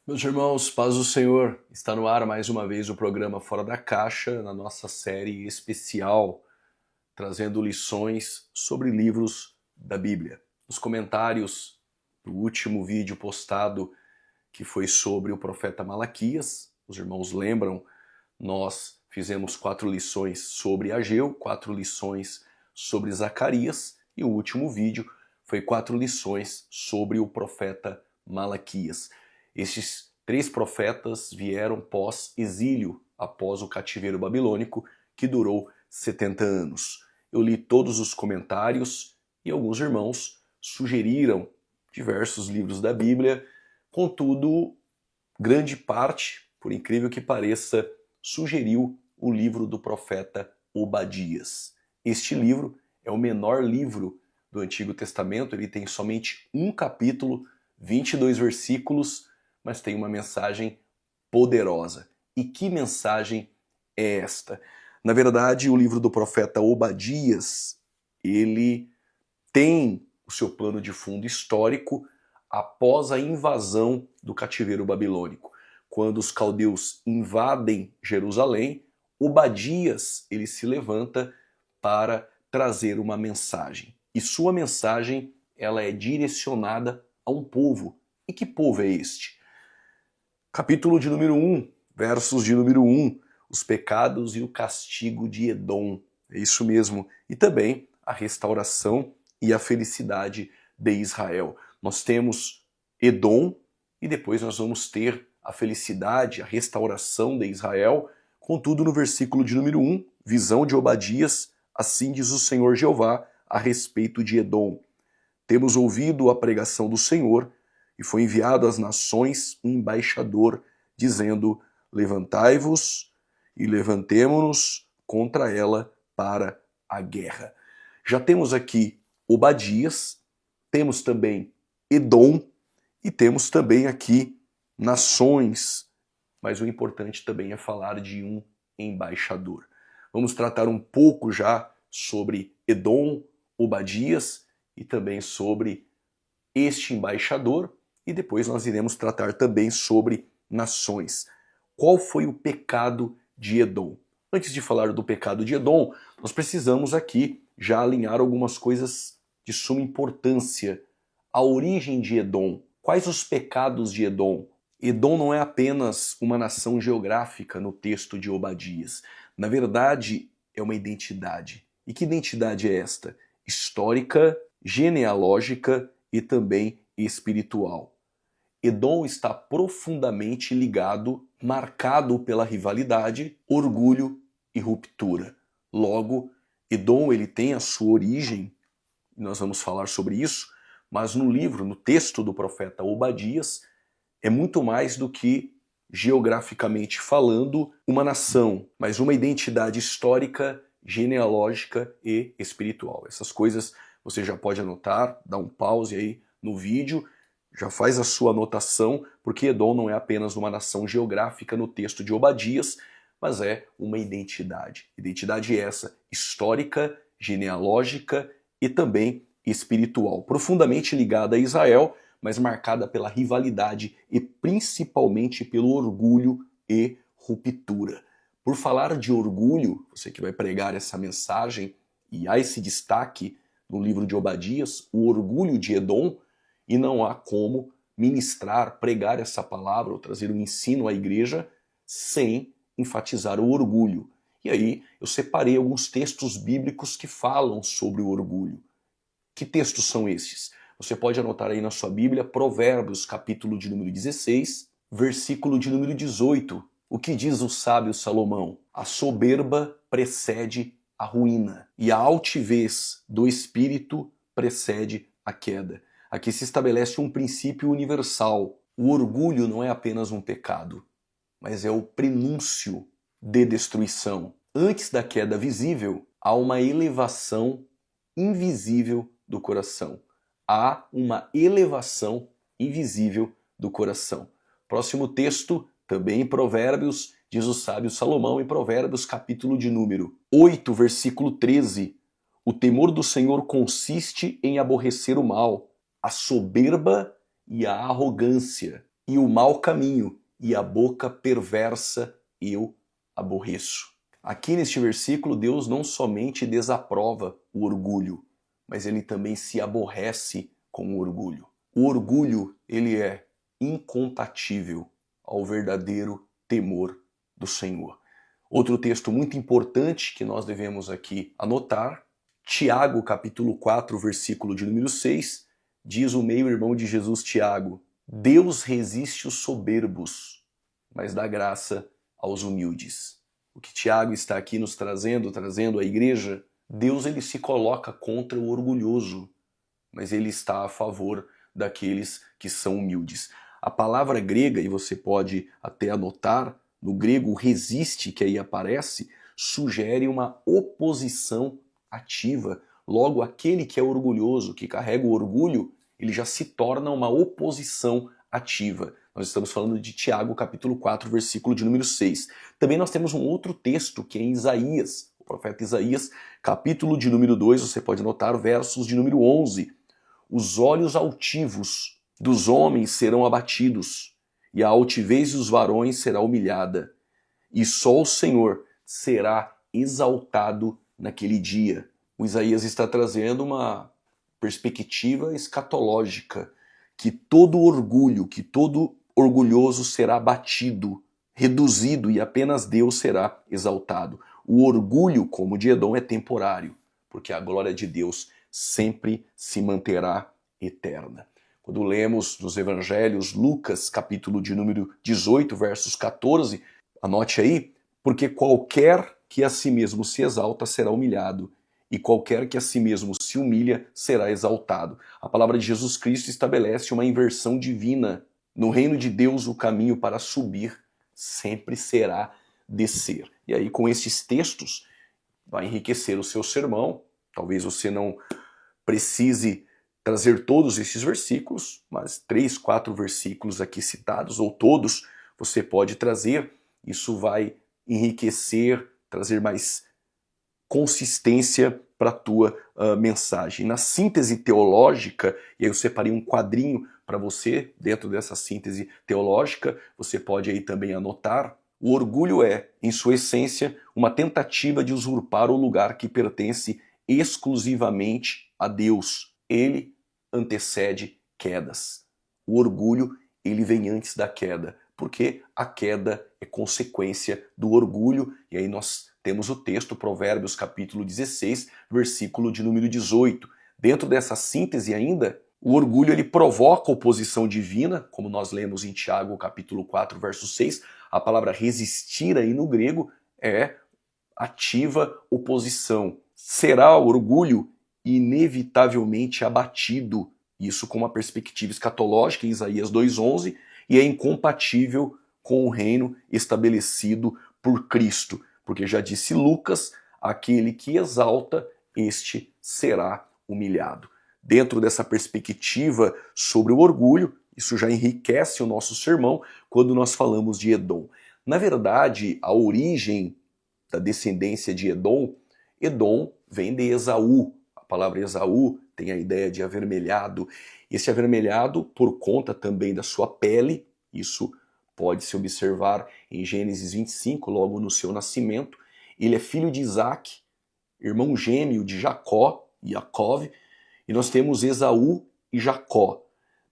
Meus irmãos, paz do Senhor, está no ar mais uma vez o programa Fora da Caixa, na nossa série especial, trazendo lições sobre livros da Bíblia. Nos comentários do último vídeo postado, que foi sobre o profeta Malaquias, os irmãos lembram, nós fizemos 4 lições sobre Ageu, 4 lições sobre Zacarias, e o último vídeo foi 4 lições sobre o profeta Malaquias. Estes 3 profetas vieram pós-exílio, após o cativeiro babilônico, que durou 70 anos. Eu li todos os comentários e alguns irmãos sugeriram diversos livros da Bíblia, contudo, grande parte, por incrível que pareça, sugeriu o livro do profeta Obadias. Este livro é o menor livro do Antigo Testamento, ele tem somente um capítulo, 22 versículos, mas tem uma mensagem poderosa. E que mensagem é esta? Na verdade, o livro do profeta Obadias, ele tem o seu plano de fundo histórico após a invasão do cativeiro babilônico. Quando os caldeus invadem Jerusalém, Obadias ele se levanta para trazer uma mensagem. E sua mensagem ela é direcionada a um povo. E que povo é este? Capítulo de número 1, versos de número 1, os pecados e o castigo de Edom. É isso mesmo. E também a restauração e a felicidade de Israel. Nós temos Edom e depois nós vamos ter a felicidade, a restauração de Israel. Contudo, no versículo de número 1, visão de Obadias, assim diz o Senhor Jeová a respeito de Edom. Temos ouvido a pregação do Senhor, e foi enviado às nações um embaixador, dizendo: levantai-vos e levantemo-nos contra ela para a guerra. Já temos aqui Obadias, temos também Edom e temos também aqui nações, mas o importante também é falar de um embaixador. Vamos tratar um pouco já sobre Edom, Obadias e também sobre este embaixador, e depois nós iremos tratar também sobre nações. Qual foi o pecado de Edom? Antes de falar do pecado de Edom, nós precisamos aqui já alinhar algumas coisas de suma importância. A origem de Edom. Quais os pecados de Edom? Edom não é apenas uma nação geográfica no texto de Obadias. Na verdade, é uma identidade. E que identidade é esta? Histórica, genealógica e também espiritual. Edom está profundamente ligado, marcado pela rivalidade, orgulho e ruptura. Logo, Edom ele tem a sua origem, nós vamos falar sobre isso, mas no livro, no texto do profeta Obadias, é muito mais do que, geograficamente falando, uma nação, mas uma identidade histórica, genealógica e espiritual. Essas coisas você já pode anotar, dá um pause aí no vídeo, já faz a sua anotação, porque Edom não é apenas uma nação geográfica no texto de Obadias, mas é uma identidade. Identidade essa histórica, genealógica e também espiritual, profundamente ligada a Israel, mas marcada pela rivalidade e principalmente pelo orgulho e ruptura. Por falar de orgulho, você que vai pregar essa mensagem, e há esse destaque no livro de Obadias, o orgulho de Edom, e não há como ministrar, pregar essa palavra ou trazer um ensino à igreja sem enfatizar o orgulho. E aí eu separei alguns textos bíblicos que falam sobre o orgulho. Que textos são esses? Você pode anotar aí na sua Bíblia, Provérbios, capítulo de número 16, versículo de número 18. O que diz o sábio Salomão? A soberba precede a ruína, e a altivez do espírito precede a queda. Aqui se estabelece um princípio universal. O orgulho não é apenas um pecado, mas é o prenúncio de destruição. Antes da queda visível, há uma elevação invisível do coração. Há uma elevação invisível do coração. Próximo texto, também em Provérbios, diz o sábio Salomão, em Provérbios, capítulo de número 8, versículo 13. O temor do Senhor consiste em aborrecer o mal, a soberba e a arrogância. e o mau caminho, e a boca perversa eu aborreço. Aqui neste versículo, Deus não somente desaprova o orgulho, mas ele também se aborrece com o orgulho. O orgulho, ele é incompatível ao verdadeiro temor do Senhor. Outro texto muito importante que nós devemos aqui anotar, Tiago, capítulo 4, versículo de número 6, diz o meio-irmão de Jesus, Tiago: Deus resiste os soberbos, mas dá graça aos humildes. O que Tiago está aqui nos trazendo à igreja, Deus ele se coloca contra o orgulhoso, mas ele está a favor daqueles que são humildes. A palavra grega, e você pode até anotar, no grego resiste, que aí aparece, sugere uma oposição ativa. Logo, aquele que é orgulhoso, que carrega o orgulho, ele já se torna uma oposição ativa. Nós estamos falando de Tiago, capítulo 4, versículo de número 6. Também nós temos um outro texto, que é em Isaías, o profeta Isaías, capítulo de número 2, você pode notar, versos de número 11. Os olhos altivos dos homens serão abatidos, e a altivez dos varões será humilhada, e só o Senhor será exaltado naquele dia. O Isaías está trazendo uma perspectiva escatológica, que todo orgulho, que todo orgulhoso será abatido, reduzido, e apenas Deus será exaltado. O orgulho, como de Edom, é temporário, porque a glória de Deus sempre se manterá eterna. Quando lemos nos evangelhos, Lucas, capítulo de número 18, versos 14, anote aí, porque qualquer que a si mesmo se exalta será humilhado, e qualquer que a si mesmo se humilha será exaltado. A palavra de Jesus Cristo estabelece uma inversão divina. No reino de Deus, o caminho para subir sempre será descer. E aí, com esses textos, vai enriquecer o seu sermão. Talvez você não precise trazer todos esses versículos, mas 3, 4 versículos aqui citados, ou todos, você pode trazer. Isso vai enriquecer, trazer mais consistência para a tua mensagem. Na síntese teológica, e aí eu separei um quadrinho para você, dentro dessa síntese teológica, você pode aí também anotar, o orgulho é, em sua essência, uma tentativa de usurpar o lugar que pertence exclusivamente a Deus. Ele antecede quedas. O orgulho, ele vem antes da queda, porque a queda é consequência do orgulho, e aí nós temos o texto, Provérbios capítulo 16, versículo de número 18. Dentro dessa síntese ainda, o orgulho ele provoca oposição divina, como nós lemos em Tiago capítulo 4, verso 6. A palavra resistir aí no grego é ativa oposição. Será o orgulho inevitavelmente abatido, isso com uma perspectiva escatológica em Isaías 2:11, e é incompatível com o reino estabelecido por Cristo. Porque já disse Lucas, aquele que exalta, este será humilhado. Dentro dessa perspectiva sobre o orgulho, isso já enriquece o nosso sermão quando nós falamos de Edom. Na verdade, a origem da descendência de Edom, Edom vem de Esaú. A palavra Esaú tem a ideia de avermelhado. Esse avermelhado, por conta também da sua pele, isso pode-se observar em Gênesis 25, logo no seu nascimento. Ele é filho de Isaac, irmão gêmeo de Jacó, Yaakov, e nós temos Esaú e Jacó.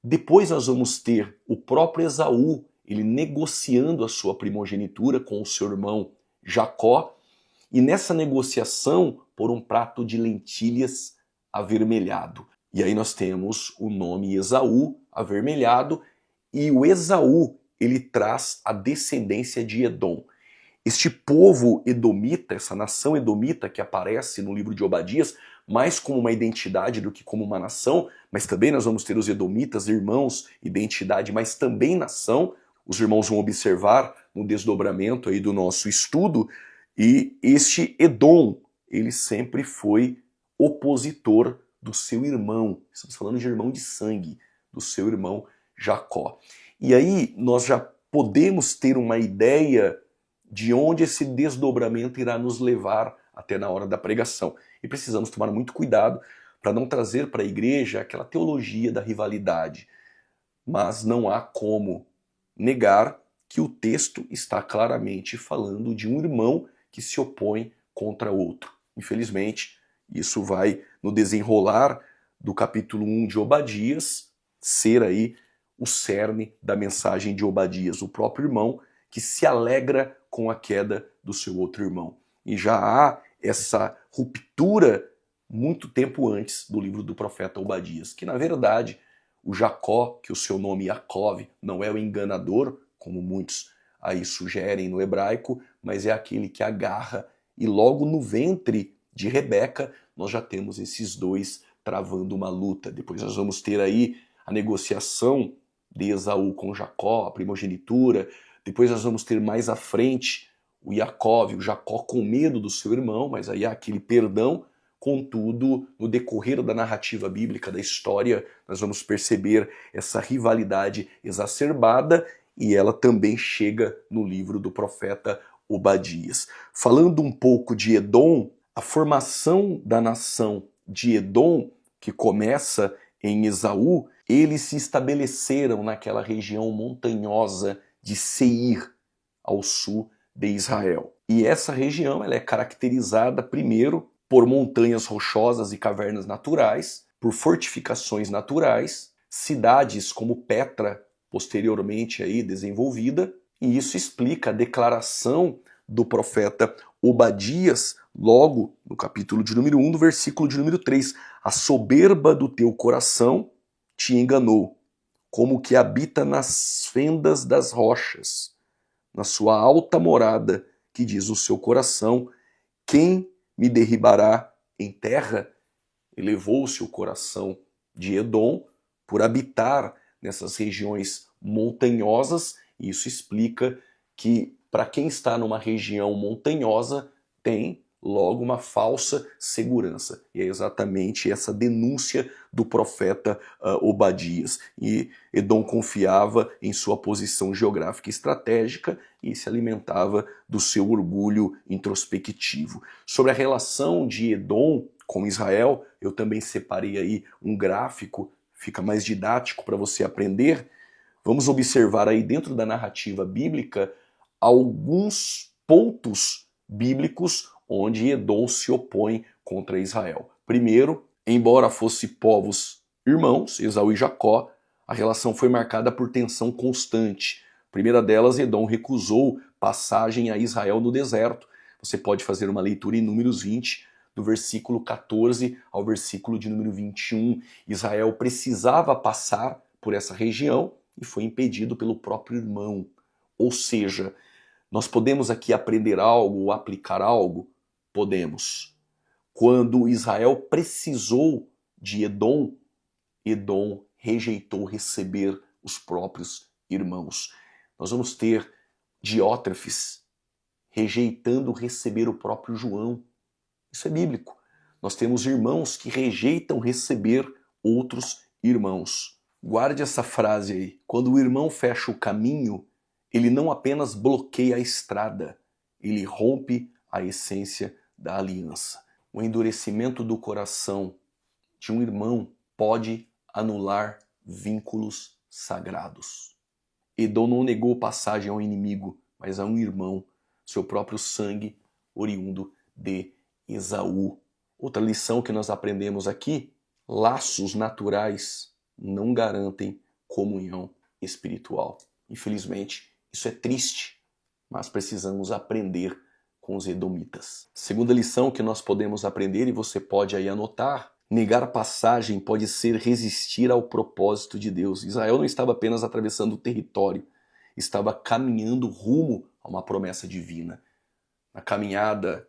Depois nós vamos ter o próprio Esaú, ele negociando a sua primogenitura com o seu irmão Jacó, e nessa negociação por um prato de lentilhas avermelhado. E aí nós temos o nome Esaú, avermelhado, e o Esaú, ele traz a descendência de Edom. Este povo edomita, essa nação edomita que aparece no livro de Obadias, mais como uma identidade do que como uma nação, mas também nós vamos ter os edomitas, irmãos, identidade, mas também nação. Os irmãos vão observar no desdobramento aí do nosso estudo, e este Edom, ele sempre foi opositor do seu irmão. Estamos falando de irmão de sangue, do seu irmão Jacó. E aí nós já podemos ter uma ideia de onde esse desdobramento irá nos levar até na hora da pregação. E precisamos tomar muito cuidado para não trazer para a igreja aquela teologia da rivalidade. Mas não há como negar que o texto está claramente falando de um irmão que se opõe contra outro. Infelizmente, isso vai no desenrolar do capítulo 1 de Obadias ser aí o cerne da mensagem de Obadias, o próprio irmão que se alegra com a queda do seu outro irmão. E já há essa ruptura muito tempo antes do livro do profeta Obadias, que na verdade o Jacó, que o seu nome Yaakov não é o enganador, como muitos aí sugerem no hebraico, mas é aquele que agarra, e logo no ventre de Rebeca nós já temos esses dois travando uma luta. Depois nós vamos ter aí a negociação de Esaú com Jacó, a primogenitura. Depois nós vamos ter mais à frente o Yaakov, o Jacó com medo do seu irmão, mas aí há aquele perdão. Contudo, no decorrer da narrativa bíblica, da história, nós vamos perceber essa rivalidade exacerbada e ela também chega no livro do profeta Obadias. Falando um pouco de Edom, a formação da nação de Edom, que começa em Esaú, eles se estabeleceram naquela região montanhosa de Seir, ao sul de Israel. E essa região ela é caracterizada primeiro por montanhas rochosas e cavernas naturais, por fortificações naturais, cidades como Petra, posteriormente aí desenvolvida, e isso explica a declaração do profeta Obadias, logo no capítulo de número 1, no versículo de número 3. A soberba do teu coração te enganou, como que habita nas fendas das rochas, na sua alta morada, que diz o seu coração, quem me derribará em terra? Elevou-se o coração de Edom por habitar nessas regiões montanhosas, e isso explica que para quem está numa região montanhosa tem logo uma falsa segurança. E é exatamente essa denúncia do profeta Obadias. E Edom confiava em sua posição geográfica e estratégica e se alimentava do seu orgulho introspectivo. Sobre a relação de Edom com Israel, eu também separei aí um gráfico, fica mais didático para você aprender. Vamos observar aí dentro da narrativa bíblica alguns pontos bíblicos onde Edom se opõe contra Israel. Primeiro, embora fossem povos irmãos, Esaú e Jacó, a relação foi marcada por tensão constante. A primeira delas, Edom recusou passagem a Israel no deserto. Você pode fazer uma leitura em Números 20, do versículo 14 ao versículo de número 21. Israel precisava passar por essa região e foi impedido pelo próprio irmão. Ou seja, nós podemos aqui aprender algo ou aplicar algo? Podemos. Quando Israel precisou de Edom, Edom rejeitou receber os próprios irmãos. Nós vamos ter Diótrefes rejeitando receber o próprio João. Isso é bíblico. Nós temos irmãos que rejeitam receber outros irmãos. Guarde essa frase aí. Quando o irmão fecha o caminho, ele não apenas bloqueia a estrada, ele rompe a essência da aliança. O endurecimento do coração de um irmão pode anular vínculos sagrados. Edom não negou passagem ao inimigo, mas a um irmão, seu próprio sangue, oriundo de Esaú. Outra lição que nós aprendemos aqui: laços naturais não garantem comunhão espiritual. Infelizmente, isso é triste, mas precisamos aprender com os edomitas. Segunda lição que nós podemos aprender, e você pode aí anotar: negar passagem pode ser resistir ao propósito de Deus. Israel não estava apenas atravessando o território, estava caminhando rumo a uma promessa divina. Na caminhada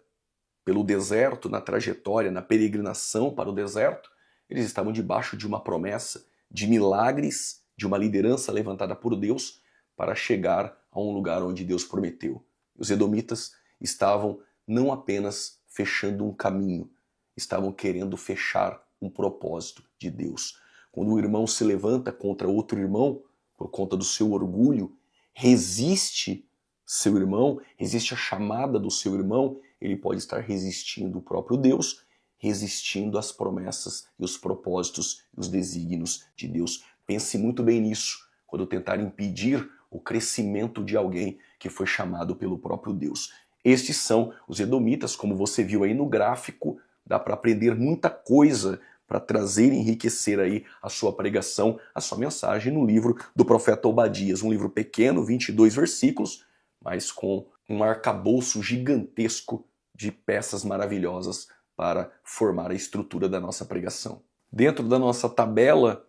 pelo deserto, na trajetória, na peregrinação para o deserto, eles estavam debaixo de uma promessa, de milagres, de uma liderança levantada por Deus para chegar a um lugar onde Deus prometeu. Os edomitas estavam não apenas fechando um caminho, estavam querendo fechar um propósito de Deus. Quando um irmão se levanta contra outro irmão, por conta do seu orgulho, resiste seu irmão, resiste a chamada do seu irmão, ele pode estar resistindo o próprio Deus, resistindo às promessas e os propósitos e os desígnios de Deus. Pense muito bem nisso quando tentar impedir o crescimento de alguém que foi chamado pelo próprio Deus. Estes são os edomitas, como você viu aí no gráfico, dá para aprender muita coisa para trazer e enriquecer aí a sua pregação, a sua mensagem no livro do profeta Obadias, um livro pequeno, 22 versículos, mas com um arcabouço gigantesco de peças maravilhosas para formar a estrutura da nossa pregação. Dentro da nossa tabela,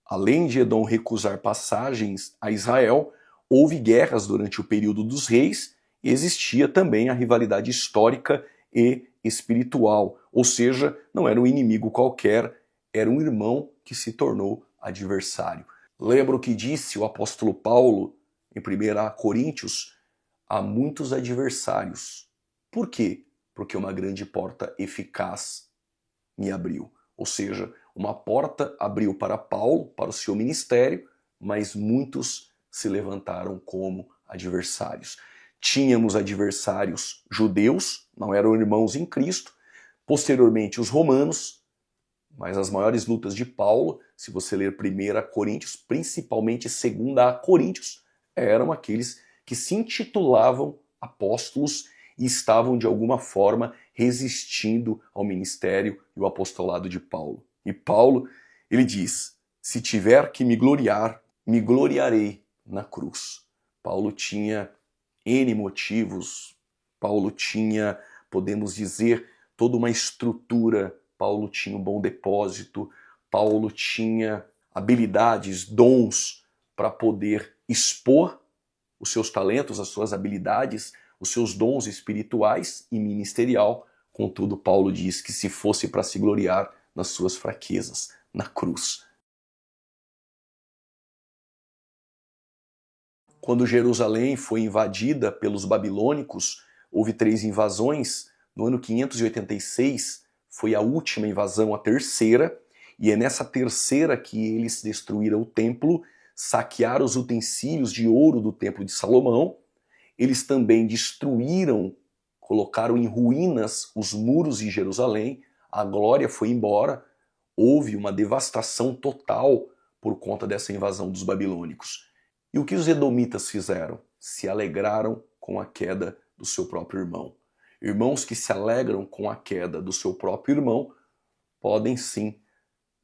além de Edom recusar passagens a Israel, houve guerras durante o período dos reis e existia também a rivalidade histórica e espiritual, ou seja, não era um inimigo qualquer, era um irmão que se tornou adversário. Lembra o que disse o apóstolo Paulo em 1 Coríntios? Há muitos adversários. Por quê? Porque uma grande porta eficaz me abriu. Ou seja, uma porta abriu para Paulo, para o seu ministério, mas muitos se levantaram como adversários. Tínhamos adversários judeus, não eram irmãos em Cristo, posteriormente os romanos, mas as maiores lutas de Paulo, se você ler 1 Coríntios, principalmente 2 Coríntios, eram aqueles que se intitulavam apóstolos e estavam de alguma forma resistindo ao ministério e o apostolado de Paulo. E Paulo, ele diz, se tiver que me gloriar, me gloriarei na cruz. Paulo tinha N motivos, Paulo tinha, podemos dizer, toda uma estrutura, Paulo tinha um bom depósito, Paulo tinha habilidades, dons para poder expor os seus talentos, as suas habilidades, os seus dons espirituais e ministerial. Contudo, Paulo diz que se fosse para se gloriar nas suas fraquezas, na cruz. Quando Jerusalém foi invadida pelos babilônicos, houve 3 invasões. No ano 586 foi a última invasão, a terceira, e é nessa terceira que eles destruíram o templo, saquearam os utensílios de ouro do templo de Salomão. Eles também destruíram, colocaram em ruínas os muros de Jerusalém. A glória foi embora. Houve uma devastação total por conta dessa invasão dos babilônicos. E o que os edomitas fizeram? Se alegraram com a queda do seu próprio irmão. Irmãos que se alegram com a queda do seu próprio irmão podem sim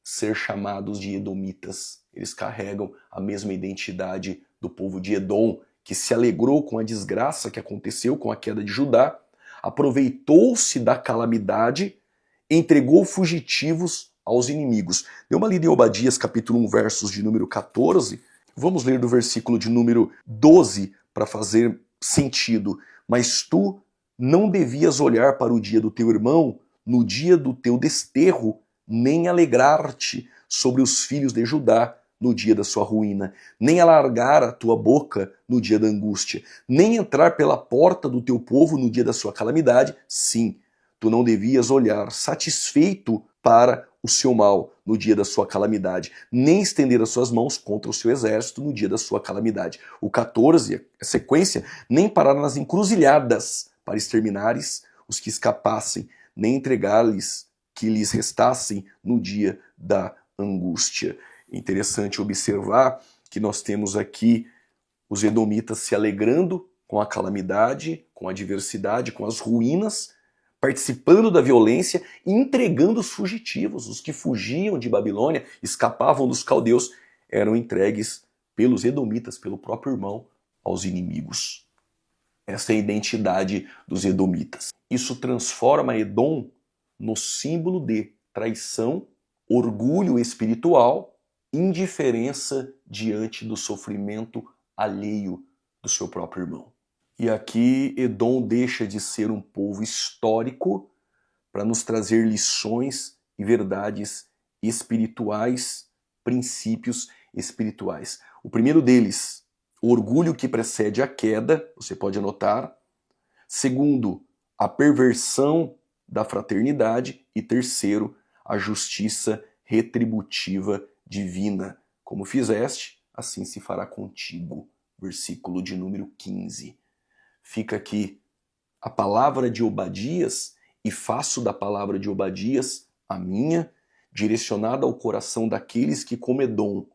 ser chamados de edomitas. Eles carregam a mesma identidade do povo de Edom, que se alegrou com a desgraça que aconteceu com a queda de Judá, aproveitou-se da calamidade, entregou fugitivos aos inimigos. Dê uma lida em Obadias, capítulo 1, versos de número 14. Vamos ler do versículo de número 12 para fazer sentido. Mas tu não devias olhar para o dia do teu irmão, no dia do teu desterro, nem alegrar-te sobre os filhos de Judá no dia da sua ruína, nem alargar a tua boca no dia da angústia, nem entrar pela porta do teu povo no dia da sua calamidade. Sim, tu não devias olhar satisfeito para o seu mal no dia da sua calamidade, nem estender as suas mãos contra o seu exército no dia da sua calamidade. O 14, a sequência, nem parar nas encruzilhadas para exterminares os que escapassem, nem entregar-lhes que lhes restassem no dia da angústia. Interessante observar que nós temos aqui os edomitas se alegrando com a calamidade, com a adversidade, com as ruínas, participando da violência e entregando os fugitivos. Os que fugiam de Babilônia, escapavam dos caldeus, eram entregues pelos edomitas, pelo próprio irmão, aos inimigos. Essa é a identidade dos edomitas. Isso transforma Edom no símbolo de traição, orgulho espiritual, indiferença diante do sofrimento alheio do seu próprio irmão. E aqui Edom deixa de ser um povo histórico para nos trazer lições e verdades espirituais, princípios espirituais. O primeiro deles, o orgulho que precede a queda, você pode anotar. Segundo, a perversão da fraternidade. E terceiro, a justiça retributiva divina. Como fizeste, assim se fará contigo. Versículo de número 15. Fica aqui a palavra de Obadias e faço da palavra de Obadias a minha, direcionada ao coração daqueles que, como Edom,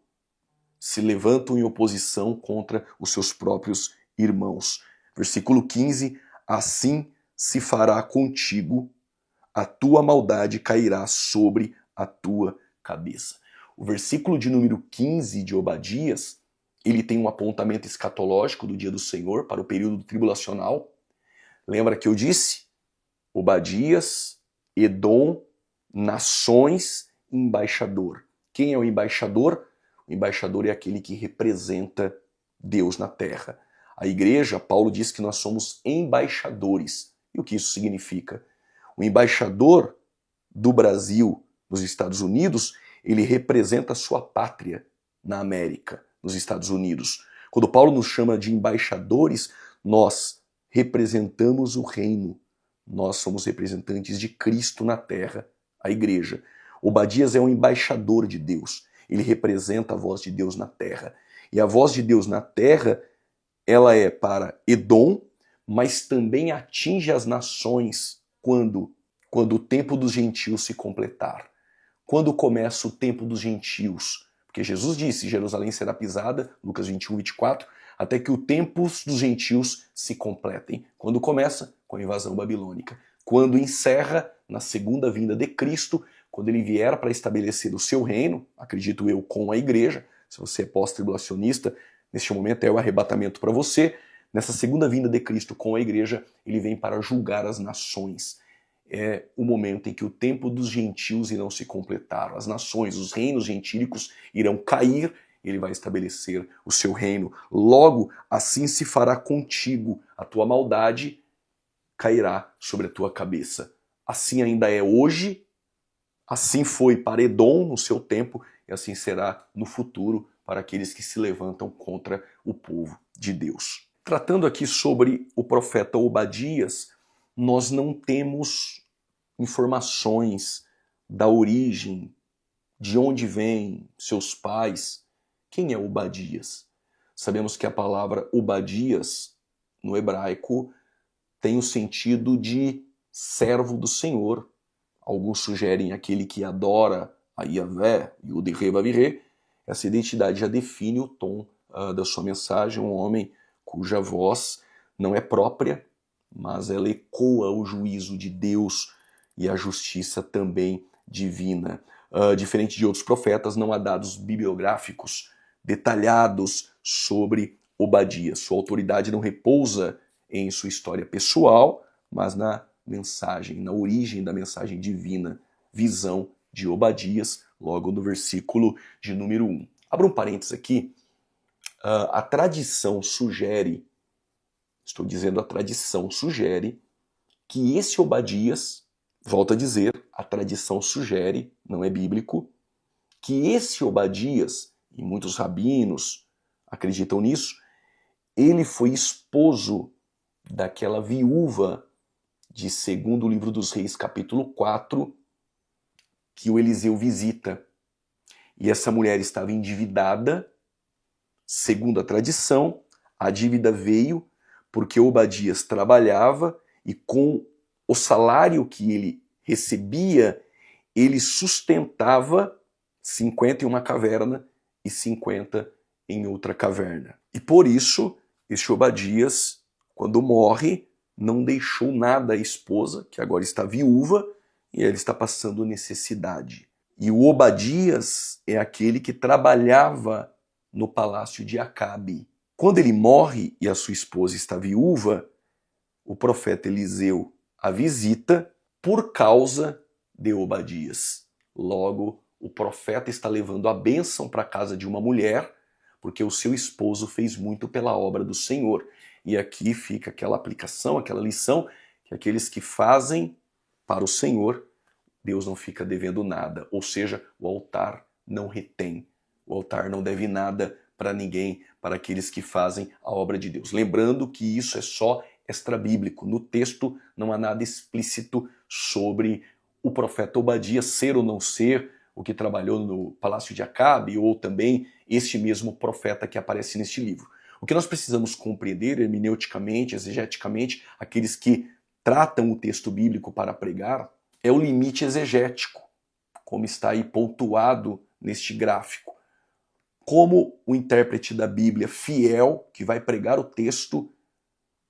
se levantam em oposição contra os seus próprios irmãos. Versículo 15, assim se fará contigo, a tua maldade cairá sobre a tua cabeça. O versículo de número 15 de Obadias, ele tem um apontamento escatológico do dia do Senhor para o período tribulacional. Lembra que eu disse? Obadias, Edom, nações, embaixador. Quem é o embaixador? O embaixador é aquele que representa Deus na terra. A igreja, Paulo diz que nós somos embaixadores. E o que isso significa? O embaixador do Brasil nos Estados Unidos, ele representa a sua pátria na América, nos Estados Unidos. Quando Paulo nos chama de embaixadores, nós representamos o reino. Nós somos representantes de Cristo na terra, a igreja. Obadias é um embaixador de Deus. Ele representa a voz de Deus na terra. E a voz de Deus na terra, ela é para Edom, mas também atinge as nações quando o tempo dos gentios se completar. Quando começa o tempo dos gentios? Porque Jesus disse, Jerusalém será pisada, Lucas 21, 24, até que o tempo dos gentios se completem. Quando começa? Com a invasão babilônica. Quando encerra? Na segunda vinda de Cristo, quando ele vier para estabelecer o seu reino, acredito eu, com a igreja. Se você é pós-tribulacionista, neste momento é o arrebatamento para você. Nessa segunda vinda de Cristo com a igreja, ele vem para julgar as nações. É o momento em que o tempo dos gentios irão se completar. As nações, os reinos gentílicos irão cair, ele vai estabelecer o seu reino. Logo, assim se fará contigo, a tua maldade cairá sobre a tua cabeça. Assim ainda é hoje, assim foi para Edom no seu tempo, e assim será no futuro para aqueles que se levantam contra o povo de Deus. Tratando aqui sobre o profeta Obadias, nós não temos informações da origem, de onde vêm seus pais. Quem é Obadias? Sabemos que a palavra Obadias, no hebraico, tem o sentido de servo do Senhor. Alguns sugerem aquele que adora a Yahvé, Yud-Heh-Vav-Heh. Essa identidade já define o tom da sua mensagem, um homem cuja voz não é própria, mas ela ecoa o juízo de Deus e a justiça também divina. Diferente de outros profetas, não há dados bibliográficos detalhados sobre Obadias. Sua autoridade não repousa em sua história pessoal, mas na mensagem, na origem da mensagem divina, visão de Obadias, logo no versículo de número 1. Abra um parênteses aqui. A tradição sugere, estou dizendo a tradição sugere, que esse Obadias, volto a dizer, a tradição sugere, não é bíblico, que esse Obadias, e muitos rabinos acreditam nisso, ele foi esposo daquela viúva de 2º livro dos Reis, capítulo 4, que o Eliseu visita. E essa mulher estava endividada, segundo a tradição, a dívida veio porque Obadias trabalhava e com o salário que ele recebia, ele sustentava 50 em uma caverna e 50 em outra caverna. E por isso, este Obadias, quando morre, não deixou nada à esposa, que agora está viúva, e ela está passando necessidade. E o Obadias é aquele que trabalhava no palácio de Acabe. Quando ele morre e a sua esposa está viúva, o profeta Eliseu a visita por causa de Obadias. Logo, o profeta está levando a bênção para a casa de uma mulher, porque o seu esposo fez muito pela obra do Senhor. E aqui fica aquela aplicação, aquela lição, que aqueles que fazem para o Senhor, Deus não fica devendo nada. Ou seja, o altar não retém. O altar não deve nada para ninguém, para aqueles que fazem a obra de Deus. Lembrando que isso é só extrabíblico. No texto não há nada explícito sobre o profeta Obadias ser ou não ser o que trabalhou no palácio de Acabe, ou também este mesmo profeta que aparece neste livro. O que nós precisamos compreender hermeneuticamente, exegeticamente, aqueles que tratam o texto bíblico para pregar, é o limite exegético, como está aí pontuado neste gráfico. como o intérprete da Bíblia fiel, que vai pregar o texto,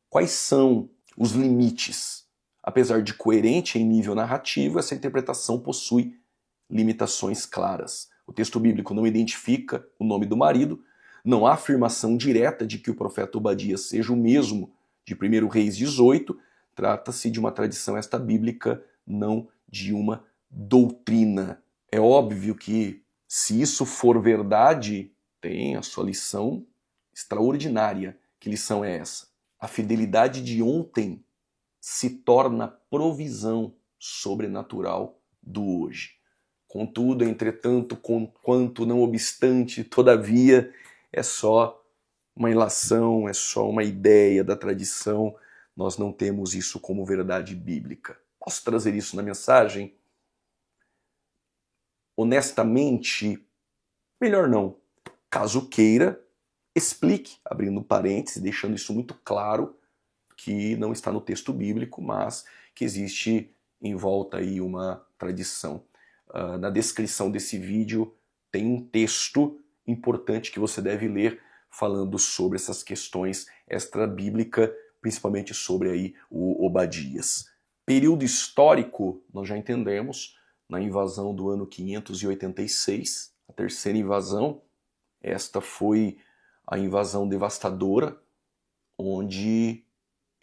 quais são os limites? Apesar de coerente em nível narrativo, essa interpretação possui limitações claras. O texto bíblico não identifica o nome do marido, não há afirmação direta de que o profeta Obadias seja o mesmo de 1 Reis 18, trata-se de uma tradição esta bíblica, não de uma doutrina. É óbvio que, se isso for verdade, tem a sua lição extraordinária. Que lição é essa? A fidelidade de ontem se torna provisão sobrenatural do hoje. Contudo, entretanto, quanto, não obstante, todavia, é só uma ilação, é só uma ideia da tradição, nós não temos isso como verdade bíblica. Posso trazer isso na mensagem? Honestamente, melhor não. Caso queira, explique, abrindo parênteses, deixando isso muito claro, que não está no texto bíblico, mas que existe em volta aí uma tradição. Na descrição desse vídeo tem um texto importante que você deve ler falando sobre essas questões extra-bíblicas, principalmente sobre aí o Obadias. Período histórico, nós já entendemos, na invasão do ano 586, a terceira invasão. Esta foi a invasão devastadora, onde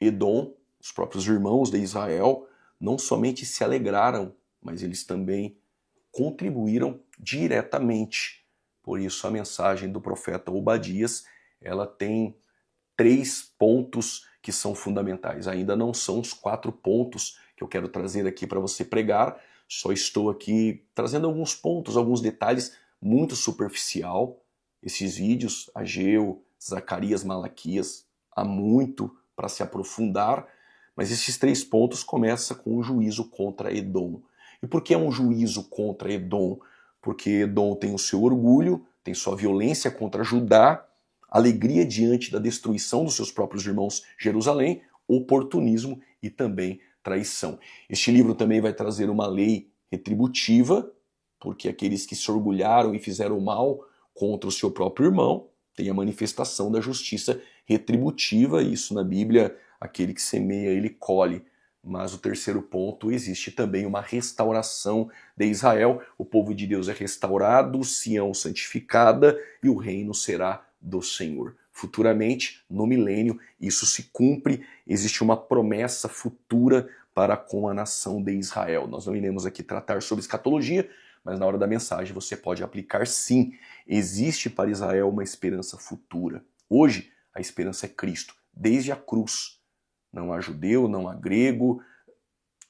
Edom, os próprios irmãos de Israel, não somente se alegraram, mas eles também contribuíram diretamente. Por isso a mensagem do profeta Obadias, ela tem 3 pontos que são fundamentais. Ainda não são os 4 pontos que eu quero trazer aqui para você pregar, só estou aqui trazendo alguns pontos, alguns detalhes muito superficial. Esses vídeos, Ageu, Zacarias, Malaquias, há muito para se aprofundar, mas esses 3 pontos começam com o juízo contra Edom. E por que é um juízo contra Edom? Porque Edom tem o seu orgulho, tem sua violência contra Judá, alegria diante da destruição dos seus próprios irmãos Jerusalém, oportunismo e também traição. Este livro também vai trazer uma lei retributiva, porque aqueles que se orgulharam e fizeram mal contra o seu próprio irmão tem a manifestação da justiça retributiva. Isso na Bíblia, aquele que semeia, ele colhe. Mas o terceiro ponto, existe também uma restauração de Israel. O povo de Deus é restaurado, Sião santificada e o reino será do Senhor. Futuramente, no milênio, isso se cumpre, existe uma promessa futura para com a nação de Israel. Nós não iremos aqui tratar sobre escatologia, mas na hora da mensagem você pode aplicar sim. Existe para Israel uma esperança futura. Hoje, a esperança é Cristo, desde a cruz. Não há judeu, não há grego,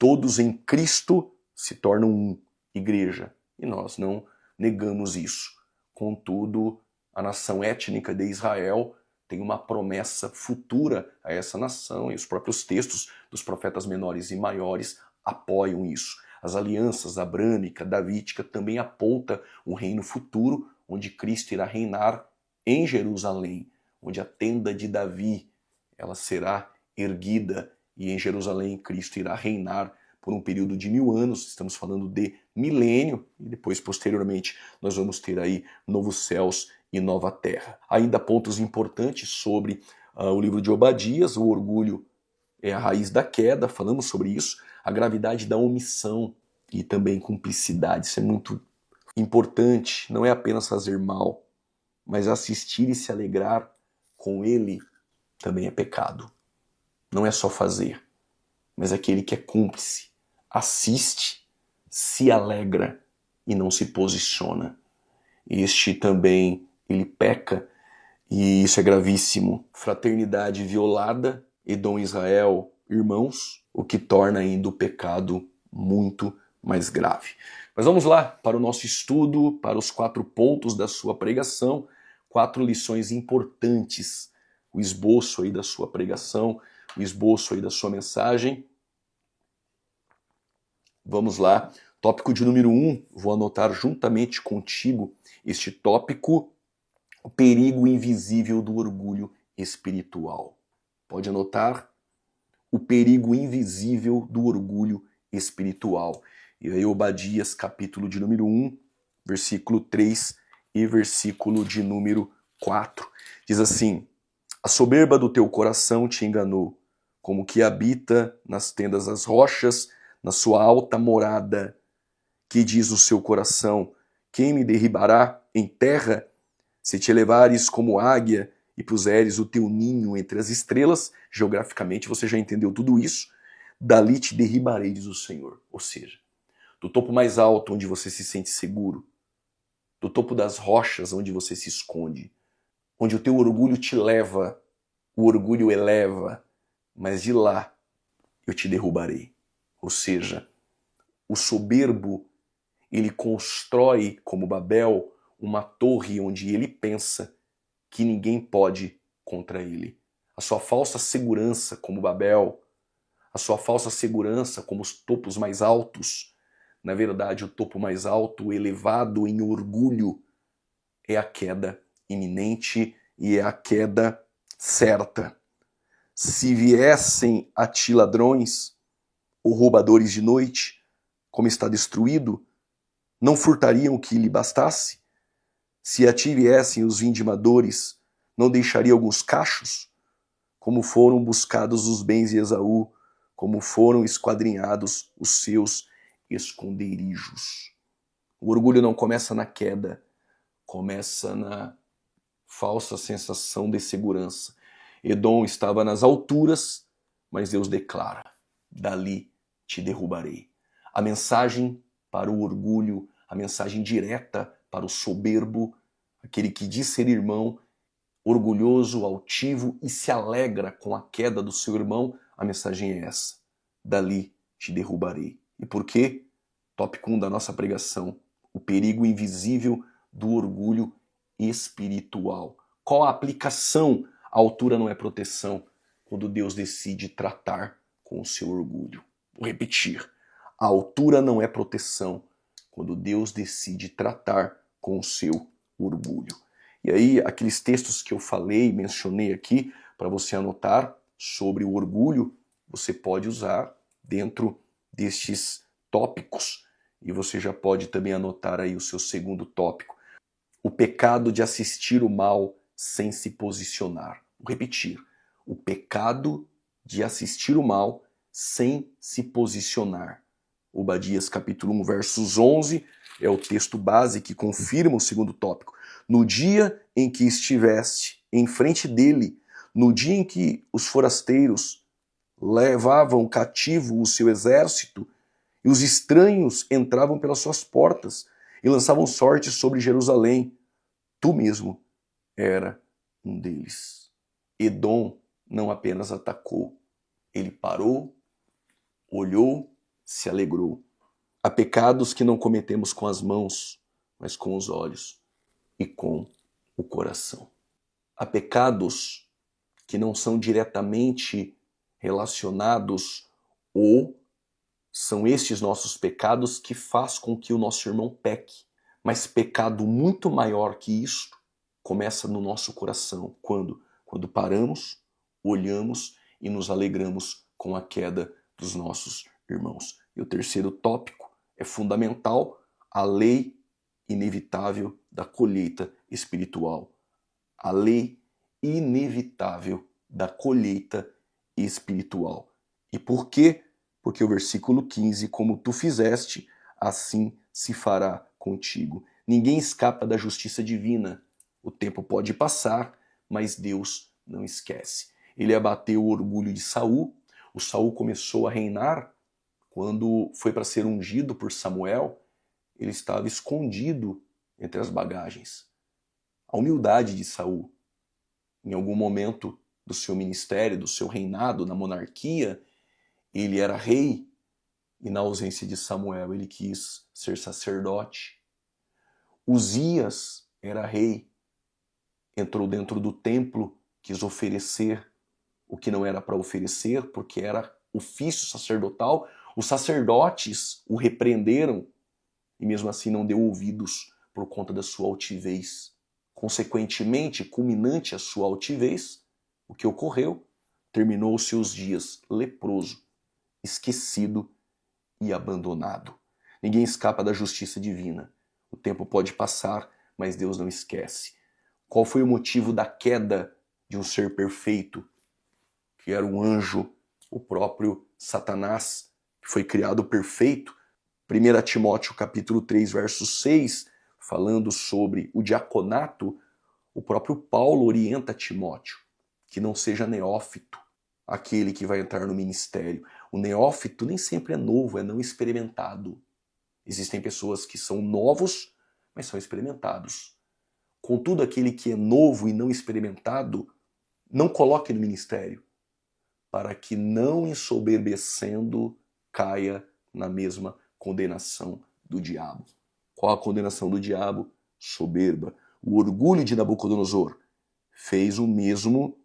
todos em Cristo se tornam um, igreja. E nós não negamos isso. Contudo, a nação étnica de Israel tem uma promessa futura a essa nação, e os próprios textos dos profetas menores e maiores apoiam isso. As alianças abrâmica, davídica também apontam um reino futuro, onde Cristo irá reinar em Jerusalém, onde a tenda de Davi ela será erguida, e em Jerusalém Cristo irá reinar por um período de 1000 anos, estamos falando de milênio, e depois, posteriormente, nós vamos ter aí novos céus e nova terra. Ainda pontos importantes sobre o livro de Obadias: o orgulho é a raiz da queda, falamos sobre isso, a gravidade da omissão e também cumplicidade, isso é muito importante, não é apenas fazer mal, mas assistir e se alegrar com ele também é pecado. Não é só fazer, mas aquele que é cúmplice, assiste, se alegra e não se posiciona. Este também, ele peca, e isso é gravíssimo. Fraternidade violada, Edom e Israel, irmãos, o que torna ainda o pecado muito mais grave. Mas vamos lá para o nosso estudo, para os 4 pontos da sua pregação, 4 lições importantes, o esboço aí da sua pregação, o esboço aí da sua mensagem. Vamos lá. Tópico de número 1, vou anotar juntamente contigo este tópico: o perigo invisível do orgulho espiritual. Pode anotar? O perigo invisível do orgulho espiritual. E aí Obadias, capítulo de número 1, versículo 3 e versículo de número 4. Diz assim: a soberba do teu coração te enganou, como que habita nas tendas das rochas, na sua alta morada, que diz o seu coração: quem me derribará em terra? Se te elevares como águia e puseres o teu ninho entre as estrelas, geograficamente você já entendeu tudo isso, dali te derribarei, diz o Senhor. Ou seja, do topo mais alto onde você se sente seguro, do topo das rochas onde você se esconde, onde o teu orgulho te leva, o orgulho eleva, mas de lá eu te derrubarei. Ou seja, o soberbo, ele constrói, como Babel, uma torre onde ele pensa que ninguém pode contra ele. A sua falsa segurança, como Babel, a sua falsa segurança como os topos mais altos, na verdade o topo mais alto, elevado em orgulho, é a queda iminente e é a queda certa. Se viessem a ti ladrões ou roubadores de noite, como está destruído, não furtariam o que lhe bastasse? Se a ti viessem os vindimadores, não deixaria alguns cachos? Como foram buscados os bens de Esaú, como foram esquadrinhados os seus esconderijos. O orgulho não começa na queda, começa na falsa sensação de segurança. Edom estava nas alturas, mas Deus declara: dali te derrubarei. A mensagem para o orgulho, a mensagem direta para o soberbo, aquele que diz ser irmão, orgulhoso, altivo e se alegra com a queda do seu irmão, a mensagem é essa: dali te derrubarei. E por quê? Tópico 1 da nossa pregação: o perigo invisível do orgulho espiritual. Qual a aplicação? A altura não é proteção quando Deus decide tratar com o seu orgulho. Vou repetir: a altura não é proteção quando Deus decide tratar com o seu orgulho. E aí, aqueles textos que eu falei, mencionei aqui, para você anotar sobre o orgulho, você pode usar dentro destes tópicos. E você já pode também anotar aí o seu segundo tópico: o pecado de assistir o mal sem se posicionar. Vou repetir: o pecado de assistir o mal sem se posicionar. Obadias capítulo 1, versos 11, é o texto base que confirma o segundo tópico. No dia em que estiveste em frente dele, no dia em que os forasteiros levavam cativo o seu exército, e os estranhos entravam pelas suas portas e lançavam sorte sobre Jerusalém, tu mesmo era um deles. Edom não apenas atacou, ele parou, olhou, se alegrou. Há pecados que não cometemos com as mãos, mas com os olhos e com o coração. Há pecados que não são diretamente relacionados ou são estes nossos pecados que faz com que o nosso irmão peque. Mas pecado muito maior que isto começa no nosso coração. Quando? Quando paramos, olhamos e nos alegramos com a queda dos nossos irmãos. E o terceiro tópico é fundamental: a lei inevitável da colheita espiritual. A lei inevitável da colheita espiritual. E por quê? Porque o versículo 15, como tu fizeste, assim se fará contigo. Ninguém escapa da justiça divina. O tempo pode passar, mas Deus não esquece. Ele abateu o orgulho de Saul. O Saul começou a reinar quando foi para ser ungido por Samuel. Ele estava escondido entre as bagagens. A humildade de Saul, em algum momento do seu ministério, do seu reinado, na monarquia, ele era rei e na ausência de Samuel ele quis ser sacerdote. Uzias era rei, entrou dentro do templo, quis oferecer o que não era para oferecer, porque era ofício sacerdotal. Os sacerdotes o repreenderam e mesmo assim não deu ouvidos por conta da sua altivez. Consequentemente, culminante a sua altivez, o que ocorreu? Terminou os seus dias leproso, esquecido e abandonado. Ninguém escapa da justiça divina. O tempo pode passar, mas Deus não esquece. Qual foi o motivo da queda de um ser perfeito, que era um anjo, o próprio Satanás, que foi criado perfeito? 1 Timóteo capítulo 3, verso 6, falando sobre o diaconato, o próprio Paulo orienta Timóteo que não seja neófito aquele que vai entrar no ministério. O neófito nem sempre é novo, é não experimentado. Existem pessoas que são novos, mas são experimentados. Contudo, aquele que é novo e não experimentado, não coloque no ministério, para que não ensoberbecendo caia na mesma condenação do diabo. Qual a condenação do diabo? Soberba. O orgulho de Nabucodonosor fez o mesmo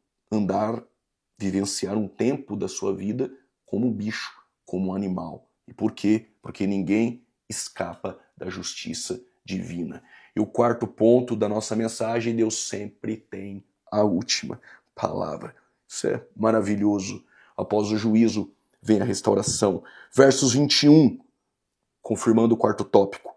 vivenciar um tempo da sua vida como um bicho, como um animal. E por quê? Porque ninguém escapa da justiça divina. E o quarto ponto da nossa mensagem: Deus sempre tem a última palavra. Isso é maravilhoso. Após o juízo vem a restauração. Versos 21, confirmando o quarto tópico.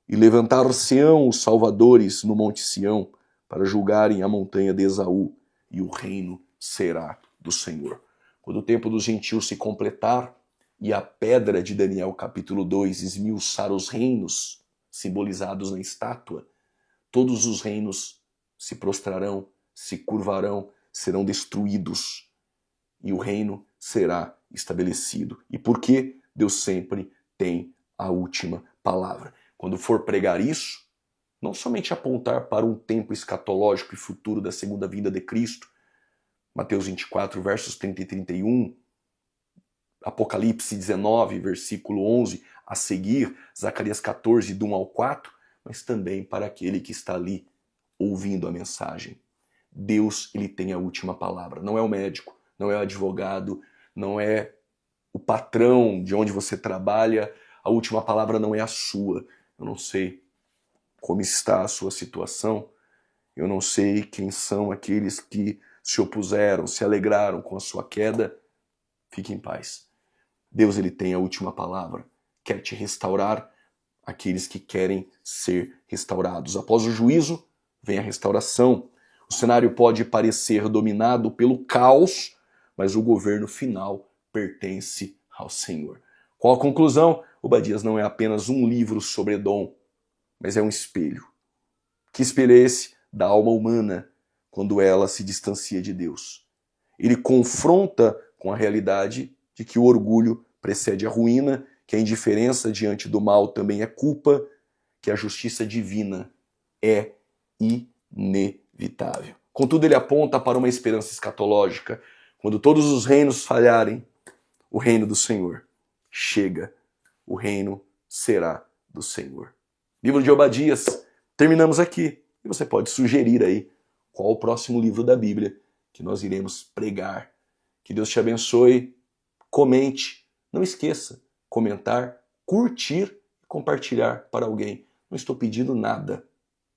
E levantar-se-ão os salvadores no monte Sião para julgarem a montanha de Esaú, e o reino será do Senhor. Quando o tempo dos gentios se completar e a pedra de Daniel capítulo 2 esmiuçar os reinos simbolizados na estátua, todos os reinos se prostrarão, se curvarão, serão destruídos e o reino será estabelecido. E por que Deus sempre tem a última palavra? Quando for pregar isso, não somente apontar para um tempo escatológico e futuro da segunda vinda de Cristo, Mateus 24, versos 30 e 31, Apocalipse 19, versículo 11, a seguir, Zacarias 14, do 1 ao 4, mas também para aquele que está ali ouvindo a mensagem. Deus, ele tem a última palavra. Não é o médico, não é o advogado, não é o patrão de onde você trabalha. A última palavra não é a sua. Eu não sei como está a sua situação. Eu não sei quem são aqueles que se opuseram, se alegraram com a sua queda. Fique em paz. Deus, ele tem a última palavra. Quer te restaurar aqueles que querem ser restaurados. Após o juízo, vem a restauração. O cenário pode parecer dominado pelo caos, mas o governo final pertence ao Senhor. Qual a conclusão? Obadias não é apenas um livro sobre Edom, mas é um espelho. Que espelho é esse? Da alma humana, quando ela se distancia de Deus. Ele confronta com a realidade de que o orgulho precede a ruína, que a indiferença diante do mal também é culpa, que a justiça divina é inevitável. Contudo, ele aponta para uma esperança escatológica. Quando todos os reinos falharem, o reino do Senhor chega. O reino será do Senhor. Livro de Obadias, terminamos aqui. E você pode sugerir aí qual o próximo livro da Bíblia que nós iremos pregar. Que Deus te abençoe. Comente. Não esqueça, comentar, curtir e compartilhar para alguém. Não estou pedindo nada.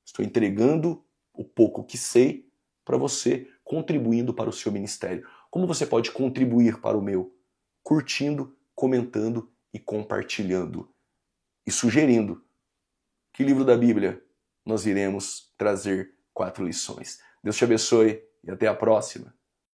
Estou entregando o pouco que sei para você, contribuindo para o seu ministério. Como você pode contribuir para o meu? Curtindo, comentando e compartilhando. E sugerindo que livro da Bíblia nós iremos trazer 4 lições. Deus te abençoe e até a próxima.